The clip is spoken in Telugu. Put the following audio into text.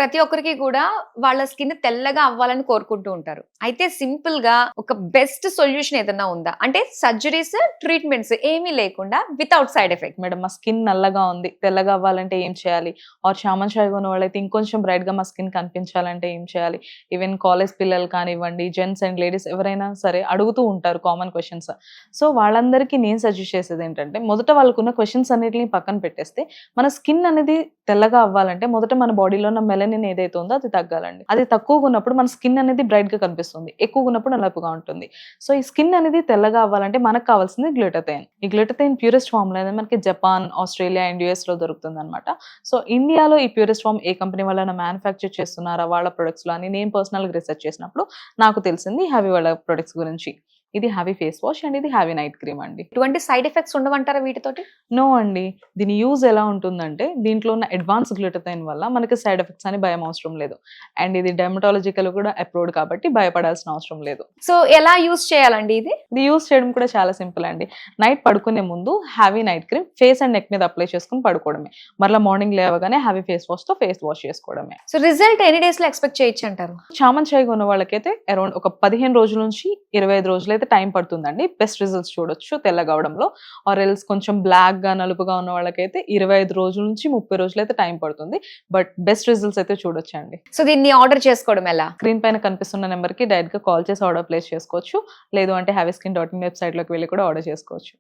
ప్రతి ఒక్కరికి కూడా వాళ్ళ స్కిన్ తెల్లగా అవ్వాలని కోరుకుంటూ ఉంటారు. అయితే సింపుల్ గా ఒక బెస్ట్ సొల్యూషన్ ఏదైనా ఉందా? అంటే సర్జరీస్, ట్రీట్మెంట్స్ ఏమీ లేకుండా వితౌట్ సైడ్ ఎఫెక్ట్. మేడం మా స్కిన్ నల్లగా ఉంది, తెల్లగా అవ్వాలంటే ఏం చేయాలి? ఆర్ చామన్ చాయ్‌గా ఉన్న వాళ్ళైతే ఇంకొంచెం బ్రైట్‌గా మా స్కిన్ కనిపించాలంటే ఏం చేయాలి? ఈవెన్ కాలేజ్ పిల్లలు కానివ్వండి, జెంట్స్ అండ్ లేడీస్ ఎవరైనా సరే అడుగుతూ ఉంటారు కామన్ క్వెషన్స్. సో వాళ్ళందరికీ నేను సజెస్ట్ చేసేది ఏంటంటే, మొదట వాళ్ళకున్న క్వెషన్స్ అన్నిటిని పక్కన పెట్టేస్తే, మన స్కిన్ అనేది తెల్లగా అవ్వాలంటే మొదట మన బాడీలో ఉన్న మెలనిన్ ఏదైతే ఉందో అది తగ్గాలండి. అది తక్కువగా ఉన్నప్పుడు మన స్కిన్ అనేది బ్రైట్ గా కనిపిస్తుంది, ఎక్కువగా ఉన్నప్పుడు నలుపుగా ఉంటుంది. సో ఈ స్కిన్ అనేది తెల్లగా అవ్వాలంటే మనకు కావాల్సింది గ్లూటథైన్. ఈ గ్లూటథైన్ ప్యూరెస్ట్ ఫామ్ లో అనేది మనకి జపాన్, ఆస్ట్రేలియా అండ్ యుఎస్ లో దొరుకుతుంది అనమాట. సో ఇండియాలో ఈ ప్యూరెస్ట్ ఫామ్ ఏ కంపెనీ వల్ల మ్యానుఫ్యాక్చర్ చేస్తున్నారా వాళ్ళ ప్రొడక్ట్స్ లో అని నేను పర్సనల్ గా రీసెర్చ్ చేసినప్పుడు నాకు తెలిసింది హ్యావీ వాళ్ళ ప్రొడక్ట్స్ గురించి. ఇది హ్యావీ ఫేస్ వాష్ అండ్ ఇది హ్యావీ నైట్ క్రీమ్ అండి. ఎటువంటి సైడ్ ఎఫెక్ట్స్ ఉండవంటారా వీటితోటి? నో అండి. దీని యూజ్ ఎలా ఉంటుందంటే, దీంట్లో ఉన్న అడ్వాన్స్ గ్లూటథైన్ వల్ల మనకి సైడ్ ఎఫెక్ట్స్ అని భయం అవసరం లేదు. అండ్ ఇది డెర్మటాలజికల్ కూడా అప్రూవ్డ్ కాబట్టి భయపడాల్సిన అవసరం లేదు. సో ఎలా యూజ్ చేయాలండి ఇది? ఇది యూజ్ చేయడం కూడా చాలా సింపుల్ అండి. నైట్ పడుకునే ముందు heavy night cream face and neck మీద అప్లై చేసుకుని పడుకోవడమే. మరలా మార్నింగ్ లేవగానే హ్యావీ ఫేస్ వాష్ తో ఫేస్ వాష్ చేసుకోవడమే. సో రిజల్ట్ ఎన్ని డేస్ లో ఎక్స్పెక్ట్ చేయొచ్చు అంటారు? చామన్ చాయ్‌గా ఉన్న వాళ్ళకైతే అరౌండ్ ఒక 15 రోజుల నుంచి 25 రోజులు అయితే టైం పడుతుందండి. బెస్ట్ రిజల్ట్స్ చూడొచ్చు తెల్లగా అవడంలో. ఆర్ ఎల్స్ కొంచెం బ్లాక్ గా నలుపుగా ఉన్న వాళ్ళకైతే 25 రోజుల నుంచి 30 రోజులు అయితే టైం పడుతుంది. బట్ బెస్ట్ రిజల్ట్స్ అయితే చూడొచ్చండి. సో దీన్ని ఆర్డర్ చేసుకోవడం ఎలా? స్క్రీన్ పైన కనిపిస్తున్న నెంబర్ కి డైరెక్ట్ గా కాల్ చేసి ఆర్డర్ ప్లేస్ చేసుకోవచ్చు. లేదు అంటే హ్యావీస్కిన్.in వెబ్సైట్ లోకి వెళ్ళి కూడా ఆర్డర్ చేసుకోవచ్చు.